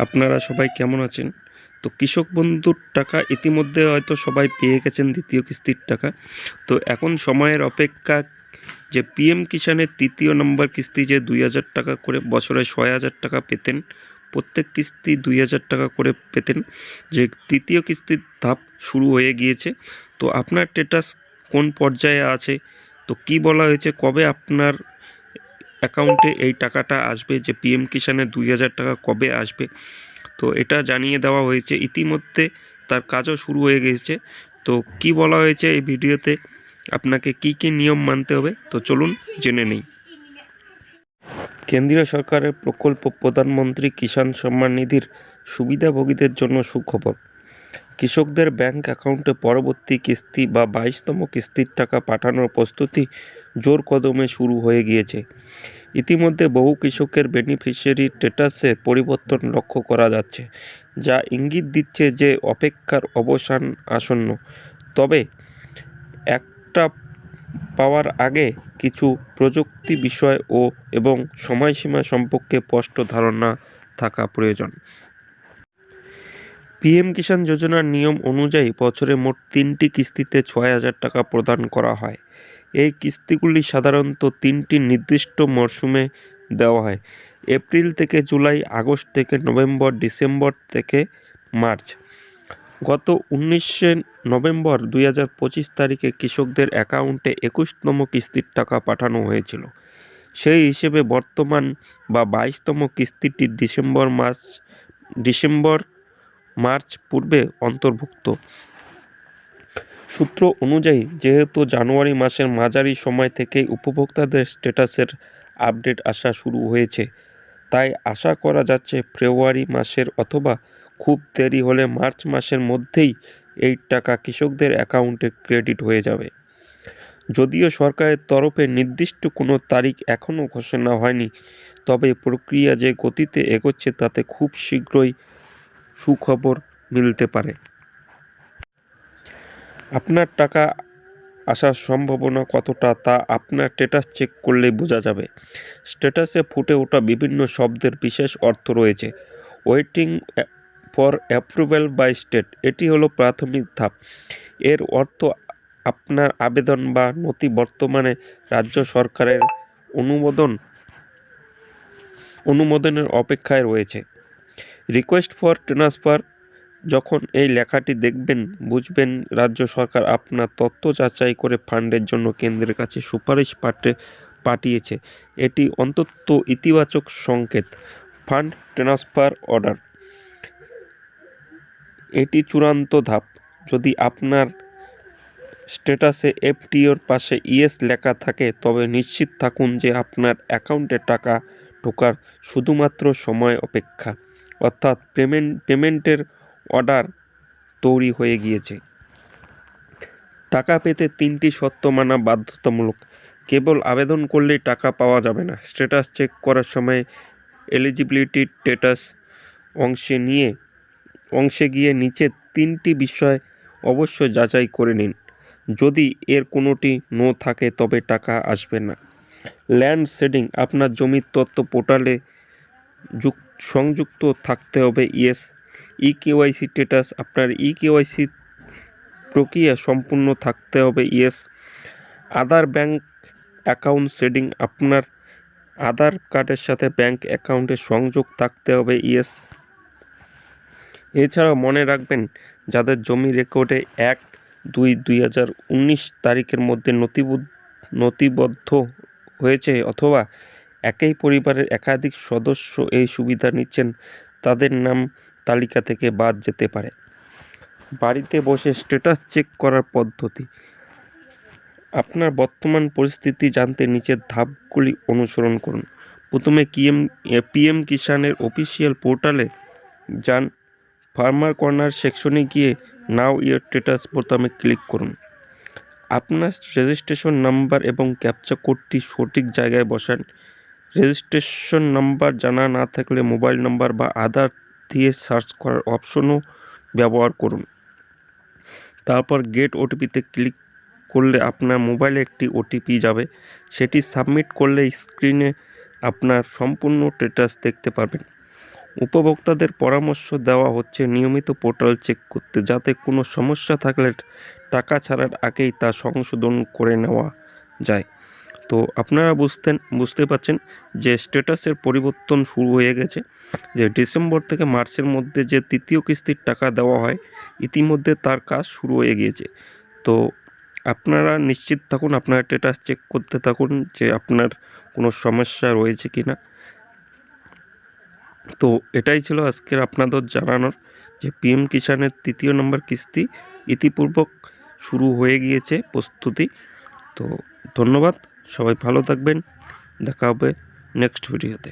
আপনারা সবাই কেমন আছেন? তো কৃষক বন্ধুর টাকা ইতিমধ্যে হয়তো সবাই পেয়ে গেছেন, দ্বিতীয় কিস্তির টাকা। তো এখন সময়ের অপেক্ষা যে পিএম কিষাণের তৃতীয় নম্বর কিস্তি যে ২,০০০ টাকা করে বছরে ৬,০০০ টাকা পেতেন, প্রত্যেক কিস্তি ২,০০০ টাকা করে পেতেন, যে তৃতীয় কিস্তির ধাপ শুরু হয়ে গিয়েছে। তো আপনার স্ট্যাটাস কোন পর্যায়ে আছে? তো কি বলা হয়েছে, কবে আপনার অ্যাকাউন্টে এই টাকাটা আসবে, যে পিএম কিষাণের ২,০০০ টাকা কবে আসবে? তো এটা জানিয়ে দেওয়া হয়েছে ইতিমধ্যে, তার কাজও শুরু হয়ে গেছে। তো কি বলা হয়েছে এই ভিডিওতে, আপনাকে কি কি নিয়ম মানতে হবে, তো চলুন জেনে নেই। কেন্দ্রীয় সরকারের প্রকল্প প্রধানমন্ত্রী কিষাণ সম্মান নিধির সুবিধাভোগীদের জন্য সুখবর। কৃষকদের ব্যাংক অ্যাকাউন্টে পরবর্তী কিস্তি বা ২২তম কিস্তির টাকা পাঠানোর প্রস্তুতি জোর কদমে শুরু হয়ে গিয়েছে। ইতিমধ্যে বহু কৃষকের বেনিফিশিয়ারি স্ট্যাটাসে পরিবর্তন লক্ষ্য করা যাচ্ছে, যা ইঙ্গিত দিচ্ছে যে অপেক্ষার অবসান আসন্ন। তবে একটা পাওয়ার আগে কিছু প্রযুক্তি বিষয় এবং সময়সীমা সম্পর্কে স্পষ্ট ধারণা থাকা প্রয়োজন। পিএম কিষাণ যোজনার নিয়ম অনুযায়ী বছরে মোট ৩টি কিস্তিতে ৬,০০০ টাকা প্রদান করা হয়। এই কিস্তিগুলি সাধারণত ৩টি নির্দিষ্ট মরশুমে দেওয়া হয়: এপ্রিল থেকে জুলাই, আগস্ট থেকে নভেম্বর, ডিসেম্বর থেকে মার্চ। গত ১৯শে নভেম্বর ২০২৫ তারিখে কৃষকদের অ্যাকাউন্টে ২১তম কিস্তির টাকা পাঠানো হয়েছিল। সেই হিসেবে বর্তমান বা ২২তম কিস্তিটি ডিসেম্বর-মার্চ পূর্বে অন্তর্ভুক্ত। সূত্র অনুযায়ী, যেহেতু জানুয়ারি মাসের মাঝারি সময় থেকেই উপভোক্তাদের স্ট্যাটাসের আপডেট আসা শুরু হয়েছে, তাই আশা করা যাচ্ছে ফেব্রুয়ারি মাসের অথবা খুব দেরি হলে মার্চ মাসের মধ্যেই এই টাকা কৃষকদের অ্যাকাউন্টে ক্রেডিট হয়ে যাবে। যদিও সরকারের তরফে নির্দিষ্ট কোনো তারিখ এখনও ঘোষণা হয়নি, তবে প্রক্রিয়া যে গতিতে এগোচ্ছে তাতে খুব শীঘ্রই সুখবর মিলতে পারে। আপনার টাকা আসার সম্ভাবনা কতটা তা আপনার স্ট্যাটাস চেক করলেই বোঝা যাবে। স্ট্যাটাসে ফুটে ওঠা বিভিন্ন শব্দের বিশেষ অর্থ রয়েছে। Waiting for approval by state, এটি হলো প্রাথমিক ধাপ। এর অর্থ আপনার আবেদন বা নথি বর্তমানে রাজ্য সরকারের অনুমোদনের অপেক্ষায় রয়েছে। রিকোয়েস্ট ফর ট্রান্সফার, যখন এই লেখাটি দেখবেন বুঝবেন রাজ্য সরকার আপনার তথ্য যাচাই করে ফান্ডের জন্য কেন্দ্রের কাছে সুপারিশ পাঠিয়েছে। এটি অন্তত ইতিবাচক সংকেত। ফান্ড ট্রান্সফার অর্ডার, এটি চূড়ান্ত ধাপ। যদি আপনার স্ট্যাটাসে এফটিওর পাশে ইয়েস লেখা থাকে, তবে নিশ্চিত থাকুন যে আপনার অ্যাকাউন্টে টাকা ঢোকার শুধুমাত্র সময় অপেক্ষা, অর্থাৎ পেমেন্টের অর্ডার তৈরি হয়ে গিয়েছে। টাকা পেতে 3টি শর্ত মানা বাধ্যতামূলক। কেবল আবেদন করলেই টাকা পাওয়া যাবে না। স্ট্যাটাস চেক করার সময় এলিজিবিলিটি স্ট্যাটাস অংশে গিয়ে নিচে 3টি বিষয় অবশ্যই যাচাই করে নিন। যদি এর কোনোটি নো থাকে তবে টাকা আসবে না। ল্যান্ড সিডিং, আপনার জমির তথ্য পোর্টালে সংযুক্ত থাকতে হবে, ইয়েস। ইকেওয়াইসি স্ট্যাটাস, আপনার ইকেওয়াইসি প্রক্রিয়া সম্পূর্ণ থাকতে হবে, ইয়েস। আধার ব্যাংক অ্যাকাউন্ট সিডিং, আপনার আধার কার্ডের সাথে ব্যাংক অ্যাকাউন্টের সংযোগ থাকতে হবে, ইয়েস। এছাড়াও মনে রাখবেন, যাদের জমি রেকর্ডে ১/২/২০১৯ তারিখের মধ্যে নথিবদ্ধ হয়েছে অথবা একই পরিবারের একাধিক সদস্য এই সুবিধা নিচ্ছেন, তাদের নাম তালিকা থেকে বাদ যেতে পারে। বাড়িতে বসে স্ট্যাটাস চেক করার পদ্ধতি। আপনার বর্তমান পরিস্থিতি জানতে নিচের ধাপগুলি অনুসরণ করুন। প্রথমে পিএম কিষাণের অফিসিয়াল পোর্টালে যান। ফার্মার কর্নার সেকশনে গিয়ে নাও ইয়োর স্ট্যাটাস বোতামে ক্লিক করুন। আপনার রেজিস্ট্রেশন নাম্বার এবং ক্যাপচা কোডটি সঠিক জায়গায় বসান। রেজিস্ট্রেশন নাম্বার জানা না থাকলে মোবাইল নাম্বার বা আধার দিয়ে সার্চ করার অপশনও ব্যবহার করুন। তারপর গেট ওটিপিতে ক্লিক করলে আপনার মোবাইলে একটি ওটিপি যাবে। সেটি সাবমিট করলে স্ক্রিনে আপনার সম্পূর্ণ স্ট্যাটাস দেখতে পাবেন। উপভোক্তাদের পরামর্শ দেওয়া হচ্ছে নিয়মিত পোর্টাল চেক করতে, যাতে কোনো সমস্যা থাকলে টাকা ছাড়ার আগেই তা সংশোধন করে নেওয়া যায়। তো আপনারা বুঝতে পারছেন যে স্ট্যাটাসের পরিবর্তন শুরু হয়ে গেছে, যে ডিসেম্বর থেকে মার্চের মধ্যে যে তৃতীয় কিস্তির টাকা দেওয়া হয়, ইতিমধ্যে তার কাজ শুরু হয়ে গিয়েছে। তো আপনারা নিশ্চিত থাকুন, আপনার স্ট্যাটাস চেক করতে থাকুন যে আপনার কোনো সমস্যা রয়েছে কি না। তো এটাই ছিল আজকের আপনাদের জানানোর, যে পিএম কিষাণের 3য় নম্বর কিস্তি ইতিপূর্বক শুরু হয়ে গিয়েছে প্রস্তুতি। তো ধন্যবাদ, সবাই ভালো থাকবেন, দেখা হবে নেক্সট ভিডিওতে।